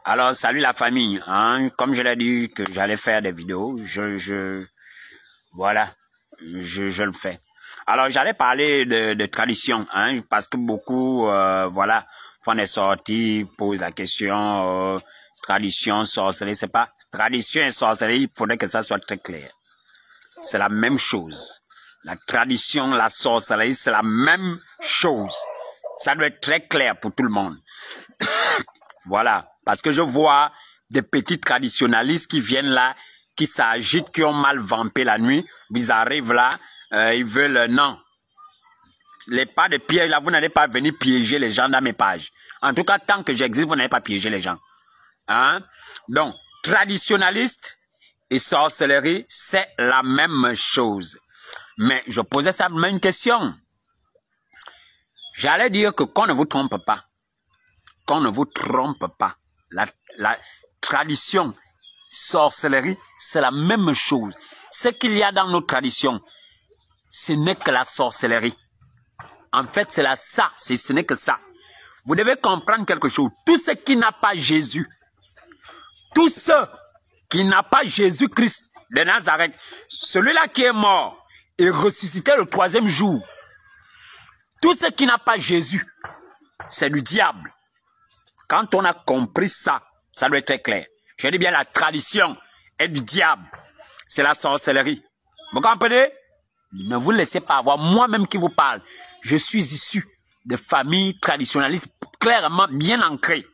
Alors, salut la famille. Hein? Comme je l'ai dit que j'allais faire des vidéos, voilà, je le fais. Alors, j'allais parler de tradition, hein, parce que beaucoup, voilà, font des sorties, posent la question, tradition, sorcellerie, c'est pas tradition et sorcellerie, il faudrait que ça soit très clair. C'est la même chose. La tradition, la sorcellerie, c'est la même chose. Ça doit être très clair pour tout le monde. Voilà, parce que je vois des petits traditionalistes qui viennent là, qui s'agitent, qui ont mal vampé la nuit. Ils arrivent là, ils veulent... non. Les pas de piège là, vous n'allez pas venir piéger les gens dans mes pages. En tout cas, tant que j'existe, vous n'allez pas piéger les gens. Hein? Donc, traditionnaliste et sorcellerie, c'est la même chose. Mais je posais ça même question. J'allais dire que qu'on ne vous trompe pas. Qu'on ne vous trompe pas. La tradition, sorcellerie, c'est la même chose. Ce qu'il y a dans nos traditions, ce n'est que la sorcellerie. En fait, c'est ça. Ce n'est que ça. Vous devez comprendre quelque chose. Tout ce qui n'a pas Jésus, tout ce qui n'a pas Jésus-Christ de Nazareth, celui-là qui est mort et ressuscité le 3e jour, tout ce qui n'a pas Jésus, c'est du diable. Quand on a compris ça, ça doit être très clair. Je dis bien la tradition est du diable. C'est la sorcellerie. Vous comprenez? Ne vous laissez pas avoir. Moi-même qui vous parle, je suis issu de familles traditionnalistes clairement bien ancrées.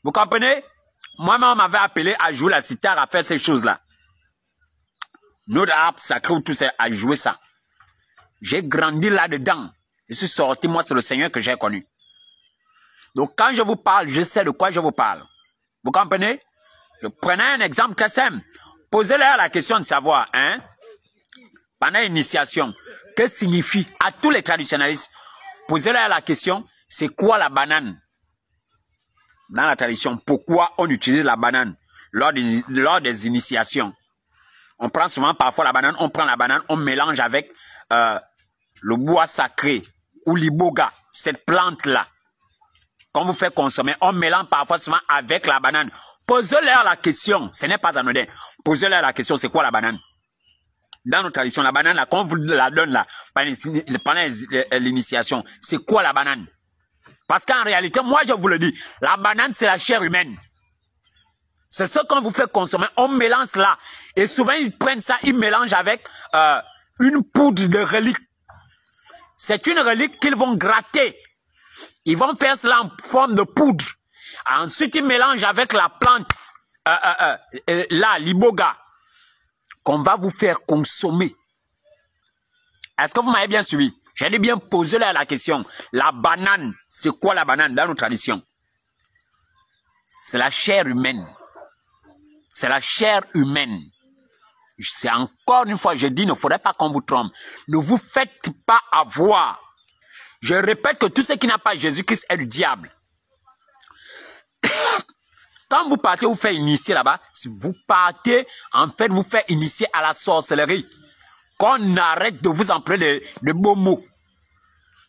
Vous comprenez? Moi-même, on m'avait appelé à jouer la cithare, à faire ces choses-là. Notre arbre sacré ou tout ça, à jouer ça. J'ai grandi là-dedans. Je suis sorti, moi, c'est le Seigneur que j'ai connu. Donc, quand je vous parle, je sais de quoi je vous parle. Vous comprenez? Je prenais un exemple très simple. Posez-leur la question de savoir, hein, pendant l'initiation, que signifie, à tous les traditionnalistes, posez-leur la question, c'est quoi la banane? Dans la tradition, pourquoi on utilise la banane lors des initiations? On prend souvent parfois la banane, on prend la banane, on mélange avec le bois sacré ou l'iboga, cette plante-là. Qu'on vous fait consommer, on mélange parfois souvent avec la banane. Posez-leur la question, ce n'est pas anodin. Posez-leur la question, c'est quoi la banane? Dans nos traditions, la banane, là, quand on vous la donne là, pendant l'initiation, c'est quoi la banane? Parce qu'en réalité, moi je vous le dis, la banane c'est la chair humaine. C'est ce qu'on vous fait consommer, on mélange là. Et souvent ils prennent ça, ils mélangent avec une poudre de relique. C'est une relique qu'ils vont gratter. Ils vont faire cela en forme de poudre. Ensuite, ils mélangent avec la plante, là, l'iboga, qu'on va vous faire consommer. Est-ce que vous m'avez bien suivi? J'allais bien poser là la question. La banane, c'est quoi la banane dans nos traditions? C'est la chair humaine. C'est la chair humaine. C'est encore une fois, je dis, il ne faudrait pas qu'on vous trompe. Ne vous faites pas avoir. Je répète que tout ce qui n'a pas Jésus-Christ est du diable. Quand vous partez vous faire initier là-bas, si vous partez, en fait, vous faire initier à la sorcellerie. Qu'on arrête de vous employer de beaux mots.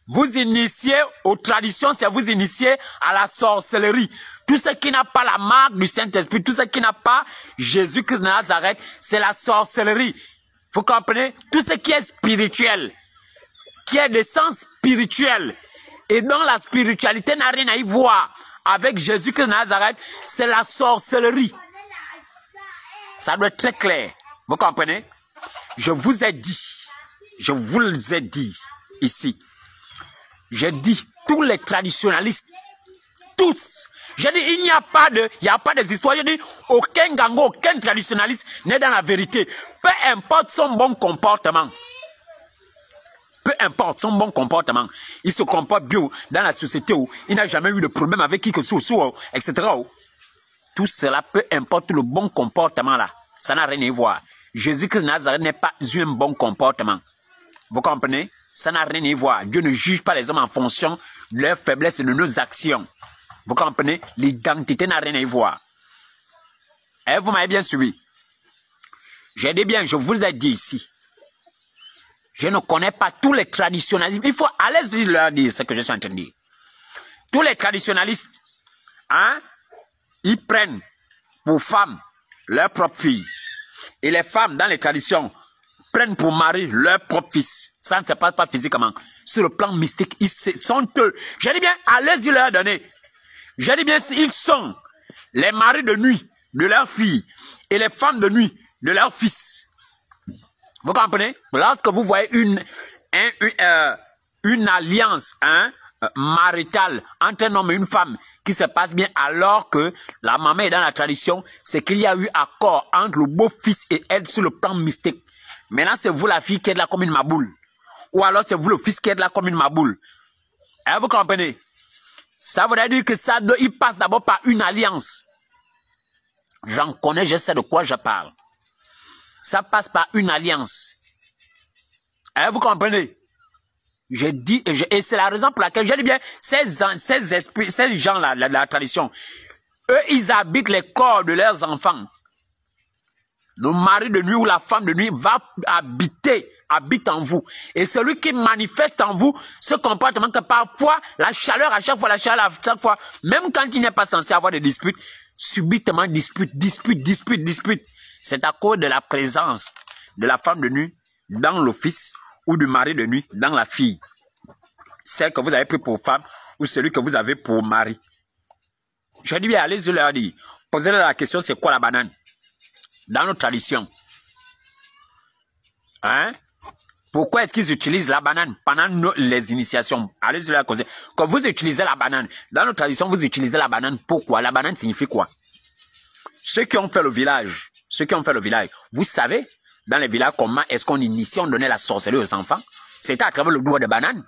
Vous initiez aux traditions, c'est vous initier à la sorcellerie. Tout ce qui n'a pas la marque du Saint-Esprit, tout ce qui n'a pas Jésus-Christ de Nazareth, c'est la sorcellerie. Vous comprenez? Tout ce qui est spirituel, qui est de sens spirituel, et dont la spiritualité n'a rien à y voir avec Jésus-Christ de Nazareth, c'est la sorcellerie. Ça doit être très clair. Vous comprenez? Je vous ai dit ici, j'ai dit tous les traditionnalistes, tous, j'ai dit il n'y a pas des histoires, j'ai dit aucun gango, aucun traditionnaliste n'est dans la vérité, peu importe son bon comportement. Peu importe son bon comportement, il se comporte bien dans la société où il n'a jamais eu de problème avec qui que ce soit, etc. Tout cela, peu importe le bon comportement là, ça n'a rien à voir. Jésus-Christ de Nazareth n'est pas un bon comportement. Vous comprenez? Ça n'a rien à voir. Dieu ne juge pas les hommes en fonction de leurs faiblesses et de nos actions. Vous comprenez? L'identité n'a rien à voir. Et vous m'avez bien suivi. J'ai dit bien, je vous ai dit ici. Je ne connais pas tous les traditionalistes. Il faut aller leur dire ce que je suis en train de dire. Tous les traditionalistes, hein, ils prennent pour femmes leur propre fille. Et les femmes, dans les traditions, prennent pour mari leur propre fils. Ça ne se passe pas physiquement. Sur le plan mystique, ils sont eux. Je dis bien, allez-y leur donner. Je dis bien, ils sont les maris de nuit de leurs filles et les femmes de nuit de leurs fils. Vous comprenez? Lorsque vous voyez une alliance maritale entre un homme et une femme qui se passe bien alors que la maman est dans la tradition, c'est qu'il y a eu accord entre le beau-fils et elle sur le plan mystique. Maintenant, c'est vous la fille qui est là comme une maboule. Ou alors c'est vous le fils qui est là comme une maboule. Et vous comprenez? Ça voudrait dire que ça, il passe d'abord par une alliance. J'en connais, je sais de quoi je parle. Ça passe par une alliance. Et vous comprenez? Je dis, et c'est la raison pour laquelle je dis bien, ces esprits, ces gens-là, la tradition, eux, ils habitent les corps de leurs enfants. Le mari de nuit ou la femme de nuit va habite en vous. Et celui qui manifeste en vous ce comportement que parfois, la chaleur à chaque fois, même quand il n'est pas censé avoir de disputes, subitement dispute. C'est à cause de la présence de la femme de nuit dans le fils ou du mari de nuit dans la fille. Celle que vous avez pris pour femme ou celui que vous avez pour mari. Je dis bien, allez-y leur dire. Posez-leur la question, c'est quoi la banane? Dans nos traditions. Hein? Pourquoi est-ce qu'ils utilisent la banane pendant les initiations? Allez-y leur causer. Quand vous utilisez la banane, dans nos traditions, vous utilisez la banane. Pourquoi? La banane signifie quoi? Ceux qui ont fait le village, vous savez, dans les villages, comment est-ce qu'on initie, on donnait la sorcellerie aux enfants? C'était à travers le doigt de banane.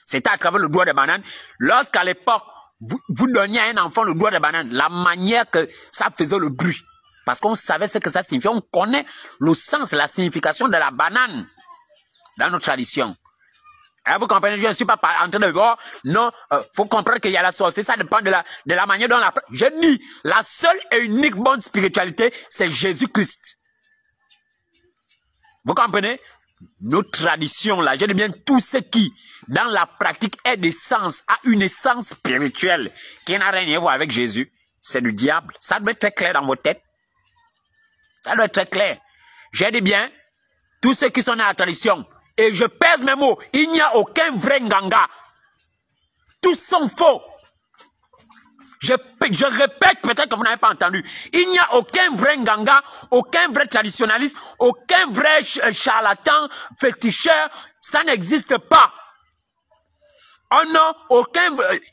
C'était à travers le doigt de banane. Lorsqu'à l'époque, vous donniez à un enfant le doigt de banane, la manière que ça faisait le bruit. Parce qu'on savait ce que ça signifiait. On connaît le sens, la signification de la banane dans nos traditions. Et vous comprenez, je ne suis pas en train de dire, oh, non, faut comprendre qu'il y a la sorcellerie, ça dépend de la manière dont la... Je dis, la seule et unique bonne spiritualité, c'est Jésus-Christ. Vous comprenez? Nos traditions, là, je dis bien, tout ce qui, dans la pratique, est d'essence, a une essence spirituelle, qui n'a rien à voir avec Jésus, c'est du diable. Ça doit être très clair dans vos têtes. Ça doit être très clair. J'ai dit bien, tous ceux qui sont dans la tradition, et je pèse mes mots, il n'y a aucun vrai nganga. Tous sont faux. Je répète, peut-être que vous n'avez pas entendu. Il n'y a aucun vrai nganga, aucun vrai traditionnaliste, aucun vrai charlatan, féticheur. Ça n'existe pas. Oh non,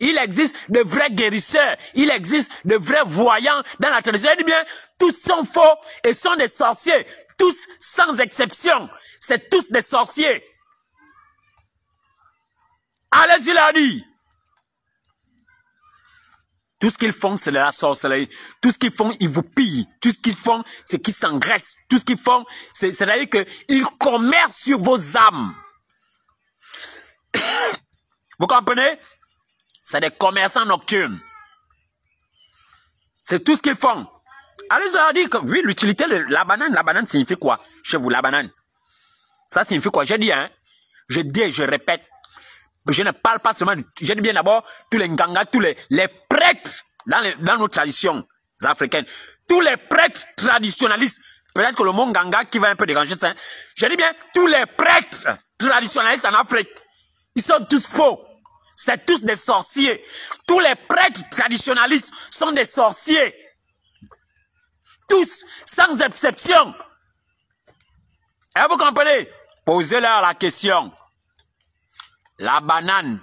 il existe de vrais guérisseurs, il existe de vrais voyants dans la tradition. Je dis bien, tous sont faux et sont des sorciers. Tous, sans exception. C'est tous des sorciers. Allez-y, leur dit. Tout ce qu'ils font, c'est de la sorcellerie. Tout ce qu'ils font, ils vous pillent. Tout ce qu'ils font, c'est qu'ils s'engraissent. Tout ce qu'ils font, c'est-à-dire qu'ils commercent sur vos âmes. Vous comprenez? C'est des commerçants nocturnes. C'est tout ce qu'ils font. Allez, leur dire que oui, l'utilité de la banane signifie quoi chez vous, la banane? Ça signifie quoi? Je dis, hein? Je dis, je répète. Je ne parle pas seulement, je dis bien d'abord, tous les ngangas, tous les prêtres dans nos traditions africaines, tous les prêtres traditionnalistes, peut-être que le mot nganga qui va un peu déranger ça, je dis bien, tous les prêtres traditionnalistes en Afrique, ils sont tous faux. C'est tous des sorciers. Tous les prêtres traditionnalistes sont des sorciers. Tous, sans exception. Et vous comprenez? Posez-leur la question. La banane,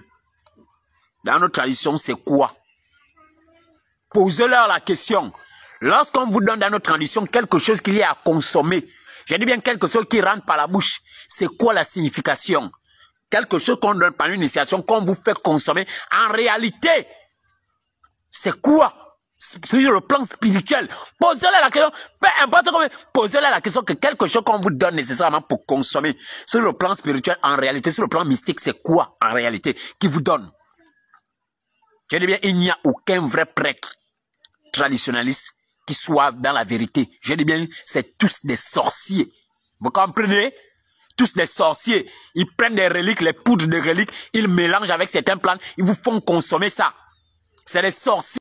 dans notre tradition, c'est quoi? Posez-leur la question. Lorsqu'on vous donne dans notre tradition quelque chose qu'il y a à consommer, je dis bien quelque chose qui rentre par la bouche, c'est quoi la signification? Quelque chose qu'on donne par une initiation, qu'on vous fait consommer, en réalité, c'est quoi? Sur le plan spirituel. Posez-leur la question, peu importe comment, posez-leur la question que quelque chose qu'on vous donne nécessairement pour consommer, sur le plan spirituel, en réalité, sur le plan mystique, c'est quoi, en réalité, qui vous donne? Je dis bien, il n'y a aucun vrai prêtre traditionnaliste qui soit dans la vérité. Je dis bien, c'est tous des sorciers. Vous comprenez? Tous des sorciers. Ils prennent des reliques, les poudres de reliques, ils mélangent avec certains plantes, ils vous font consommer ça. C'est des sorciers.